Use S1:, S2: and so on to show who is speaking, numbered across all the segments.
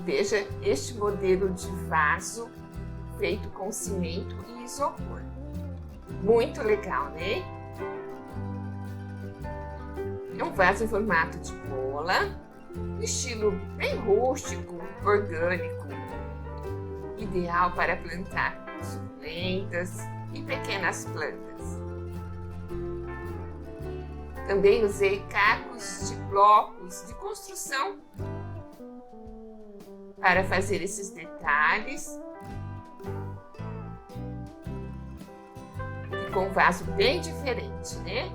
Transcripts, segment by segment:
S1: Veja este modelo de vaso feito com cimento e isopor. Muito legal, né? É um vaso em formato de bola, estilo bem rústico, orgânico, ideal para plantar suculentas e pequenas plantas. Também usei cacos de blocos de construção para fazer esses detalhes. Ficou um vaso bem diferente, né?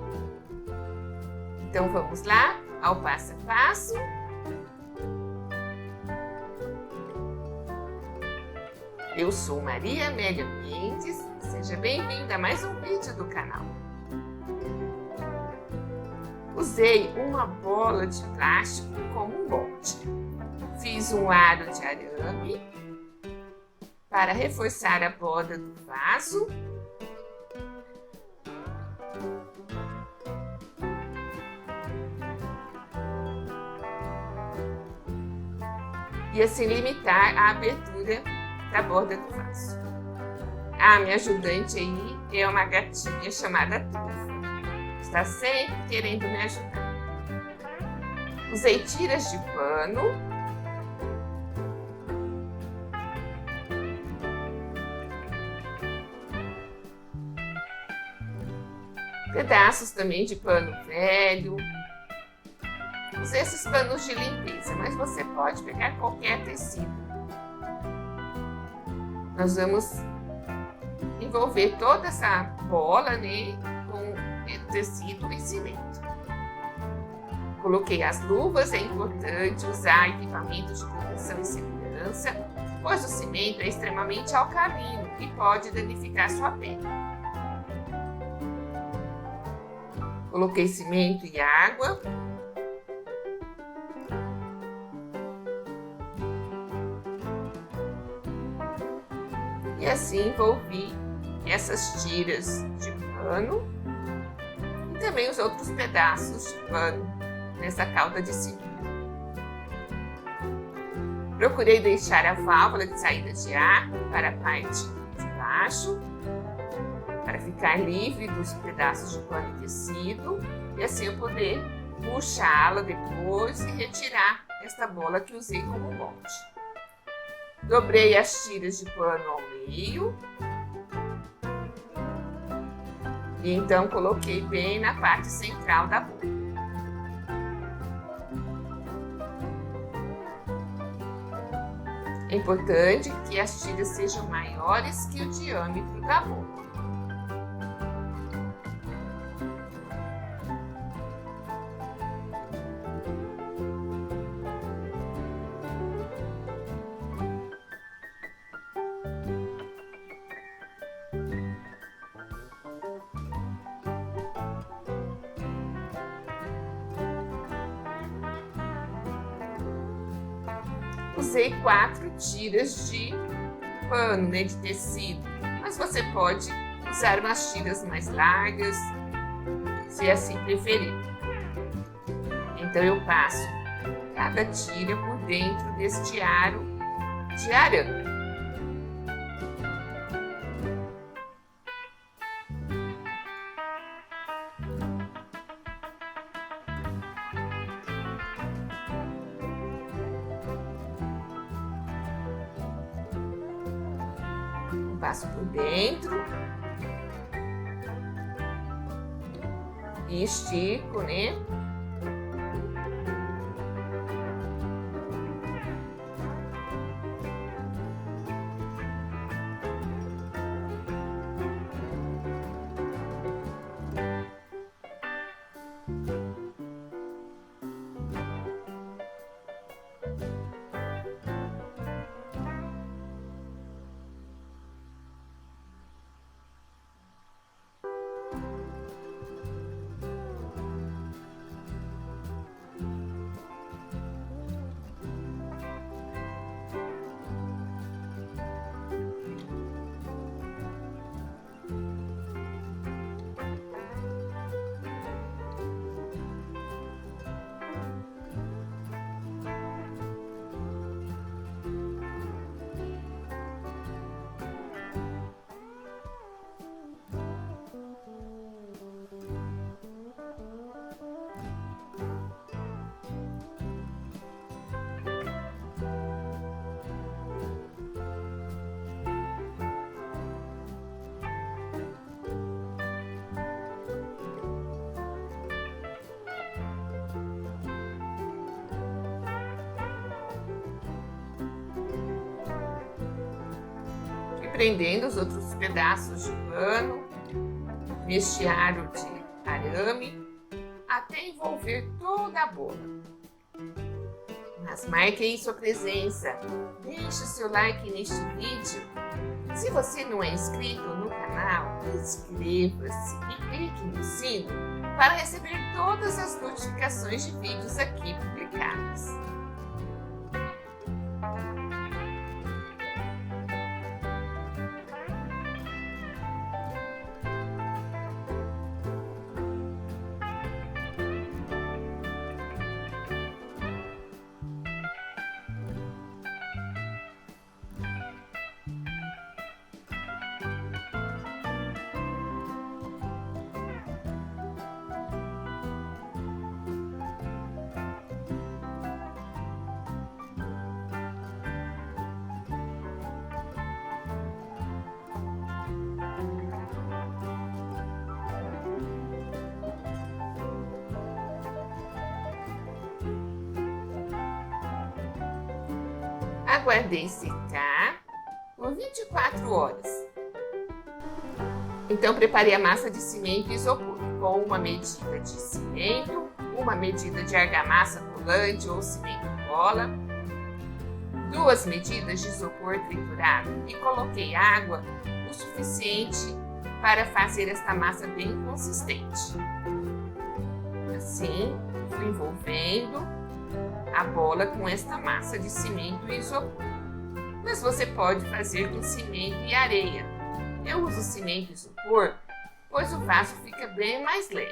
S1: Então vamos lá ao passo a passo. Eu sou Maria Amélia Mendes, seja bem-vinda a mais um vídeo do canal. Usei uma bola de plástico como um molde. Fiz um aro de arame para reforçar a borda do vaso. E assim limitar a abertura da borda do vaso. A minha ajudante aí é uma gatinha chamada Tufa. Está sempre querendo me ajudar. Usei tiras de pano. Pedaços também de pano velho. Usei esses panos de limpeza, mas você pode pegar qualquer tecido. Nós vamos envolver toda essa bola, né, com tecido e cimento. Coloquei as luvas, é importante usar equipamentos de proteção e segurança, pois o cimento é extremamente alcalino e pode danificar sua pele. Coloquei cimento e água. E assim envolvi essas tiras de pano e também os outros pedaços de pano nessa calda de cimento. Procurei deixar a válvula de saída de ar para a parte de baixo, para ficar livre dos pedaços de pano e tecido, e assim eu poder puxá-la depois e retirar esta bola que usei como molde. Dobrei as tiras de pano ao meio e então coloquei bem na parte central da bola. É importante que as tiras sejam maiores que o diâmetro da bola. Usei 4 tiras de pano, né, de tecido, mas você pode usar umas tiras mais largas, se assim preferir. Então eu passo cada tira por dentro deste aro de arame. Passo por dentro e estico, né? prendendo os outros pedaços de pano, vestiário de arame, até envolver toda a bola. Mas marque aí sua presença, deixe o seu like neste vídeo. Se você não é inscrito no canal, inscreva-se e clique no sino para receber todas as notificações de vídeos aqui publicados. Aguardei secar por 24 horas. Então preparei a massa de cimento e isopor com uma medida de cimento, uma medida de argamassa colante ou cimento cola, 2 medidas de isopor triturado e coloquei água o suficiente para fazer esta massa bem consistente. Assim, fui envolvendo a bola com esta massa de cimento e isopor. Mas você pode fazer com cimento e areia. Eu uso cimento e isopor, pois o vaso fica bem mais leve.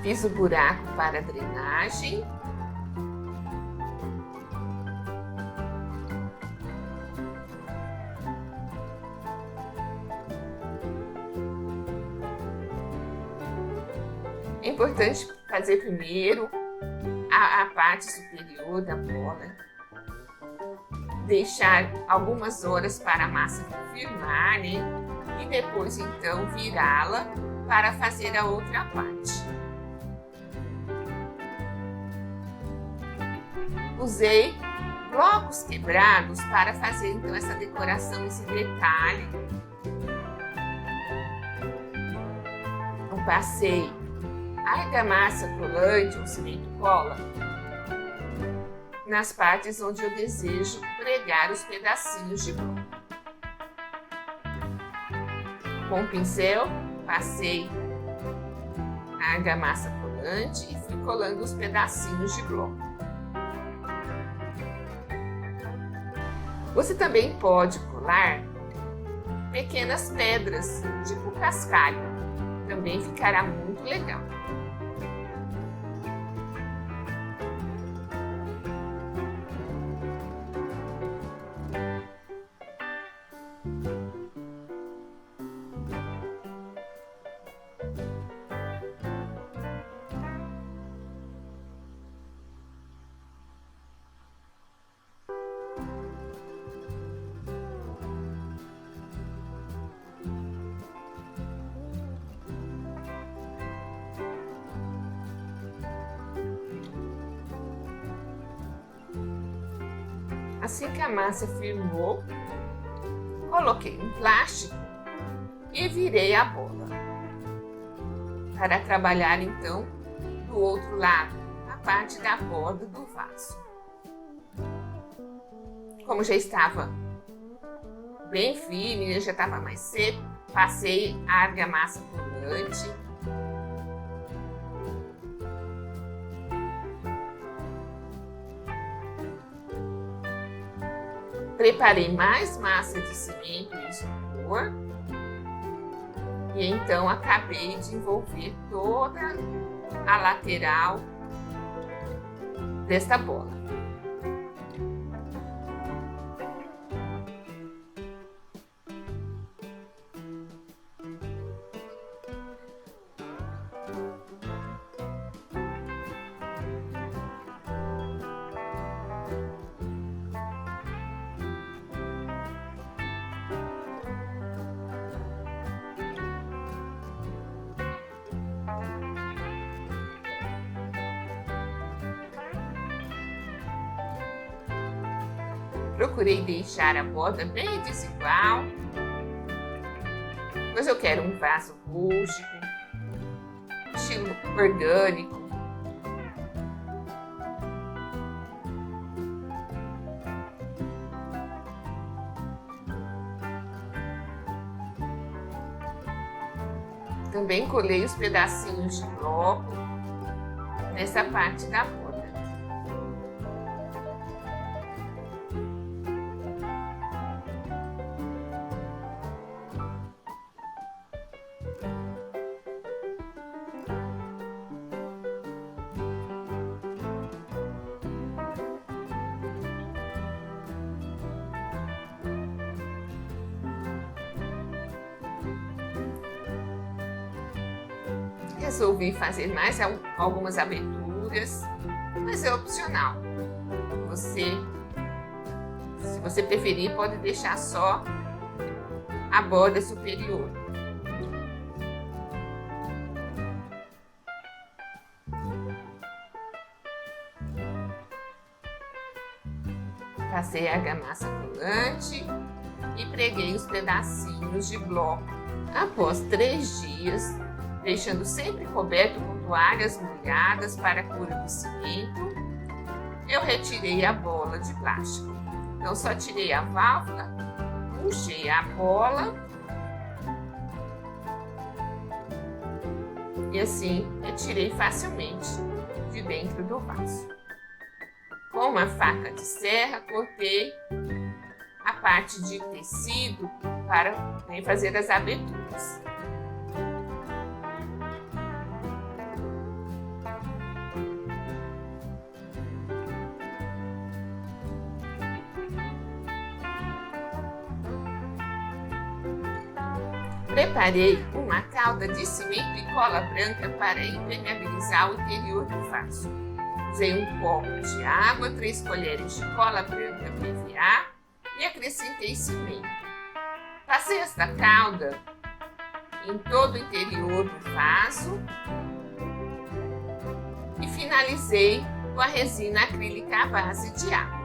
S1: Fiz o buraco para a drenagem. É importante fazer primeiro a parte superior da bola, deixar algumas horas para a massa firmar, né? E depois então virá-la para fazer a outra parte. Usei blocos quebrados para fazer então essa decoração, esse detalhe. Eu passei argamassa colante ou cimento cola nas partes onde eu desejo pregar os pedacinhos de bloco. Com o pincel, passei a argamassa colante e fui colando os pedacinhos de bloco. Você também pode colar pequenas pedras, tipo cascalho. Também ficará muito legal. Assim que a massa firmou, coloquei um plástico e virei a bola. Para trabalhar então do outro lado, a parte da borda do vaso. Como já estava bem firme, já estava mais seco, passei a argamassa colante. Preparei mais massa de cimento e isopor e então acabei de envolver toda a lateral desta bola. Procurei deixar a borda bem desigual, pois eu quero um vaso rústico, estilo orgânico. Também colei os pedacinhos de bloco nessa parte da borda. Resolvi fazer mais algumas aberturas, mas é opcional. Se você preferir, pode deixar só a borda superior. Passei a argamassa colante e preguei os pedacinhos de bloco. Após 3 dias, deixando sempre coberto com toalhas molhadas para a cura do cimento, eu retirei a bola de plástico. Então só tirei a válvula, puxei a bola e assim retirei facilmente de dentro do vaso. Com uma faca de serra, cortei a parte de tecido para fazer as aberturas. Preparei uma calda de cimento e cola branca para impermeabilizar o interior do vaso. Usei um copo de água, 3 colheres de cola branca PVA e acrescentei cimento. Passei esta calda em todo o interior do vaso e finalizei com a resina acrílica à base de água.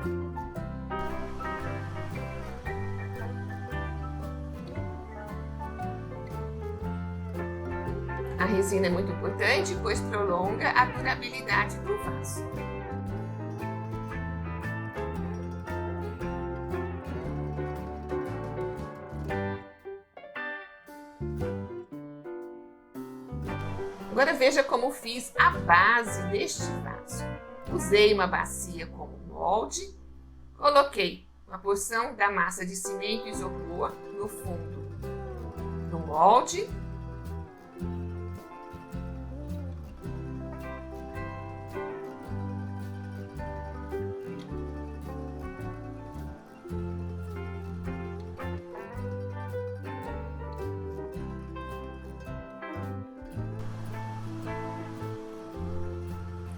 S1: A resina é muito importante, pois prolonga a durabilidade do vaso. Agora veja como fiz a base deste vaso. Usei uma bacia como molde, coloquei uma porção da massa de cimento e isopor no fundo do molde.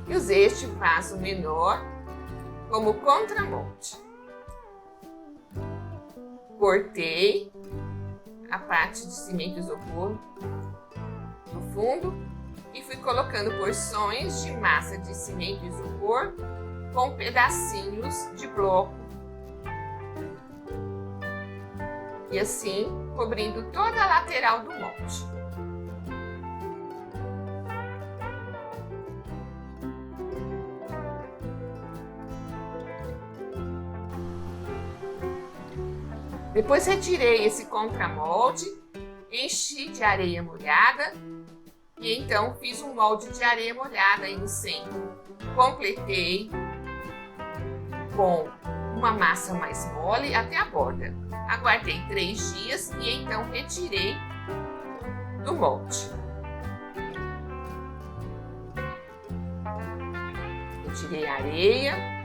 S1: E usei este vaso menor como contramonte. Cortei a parte de cimento e isopor no fundo e fui colocando porções de massa de cimento e isopor com pedacinhos de bloco. E assim, cobrindo toda a lateral do molde. Depois retirei esse contramolde, enchi de areia molhada e então fiz um molde de areia molhada aí no centro. Completei com uma massa mais mole até a borda. Aguardei 3 dias e então retirei do molde. Retirei a areia.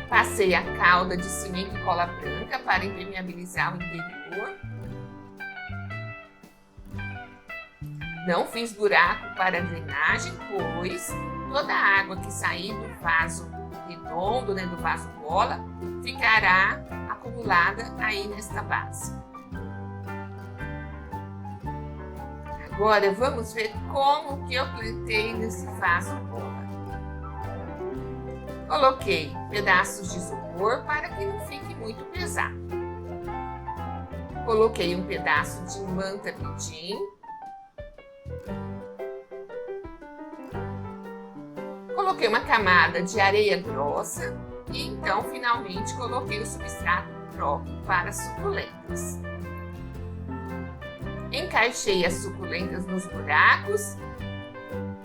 S1: Passei a calda de cimento e cola branca para impermeabilizar o interior. Não fiz buraco para drenagem, pois toda a água que sair do vaso redondo, do vaso bola, ficará acumulada aí nesta base. Agora vamos ver como que eu plantei nesse vaso bola. Coloquei pedaços de isopor para que não fique muito pesado. Coloquei um pedaço de manta pidim. Coloquei uma camada de areia grossa e então finalmente coloquei o substrato próprio para suculentas. Encaixei as suculentas nos buracos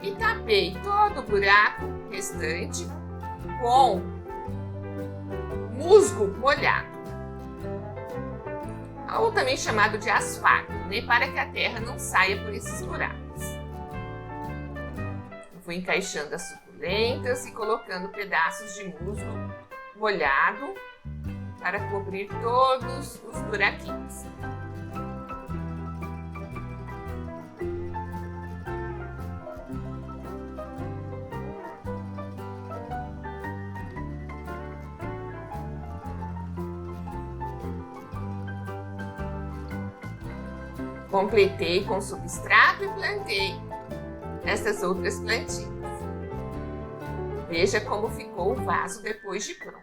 S1: e tapei todo o buraco restante com musgo molhado, ou também chamado de asfalto, né, para que a terra não saia por esses buracos. Eu fui encaixando as suculentas e colocando pedaços de musgo molhado para cobrir todos os buraquinhos. Completei com substrato e plantei essas outras plantinhas. Veja como ficou o vaso depois de pronto.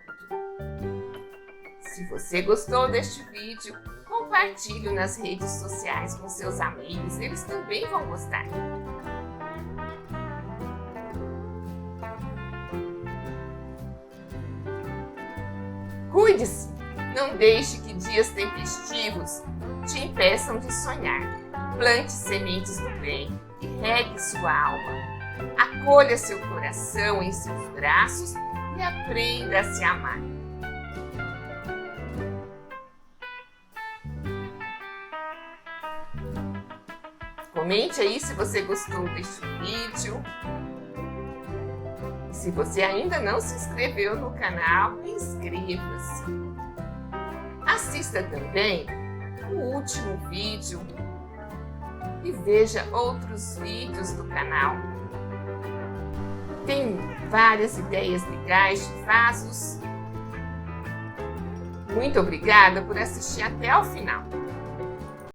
S1: Se você gostou deste vídeo, compartilhe nas redes sociais com seus amigos, eles também vão gostar. Cuide-se! Não deixe que dias tempestivos te impeçam de sonhar. Plante sementes do bem e regue sua alma. Acolha seu coração em seus braços e aprenda a se amar. Comente aí se você gostou deste vídeo. E se você ainda não se inscreveu no canal, inscreva-se. Assista também o último vídeo e veja outros vídeos do canal. Tem várias ideias legais de vasos. Muito obrigada por assistir até o final.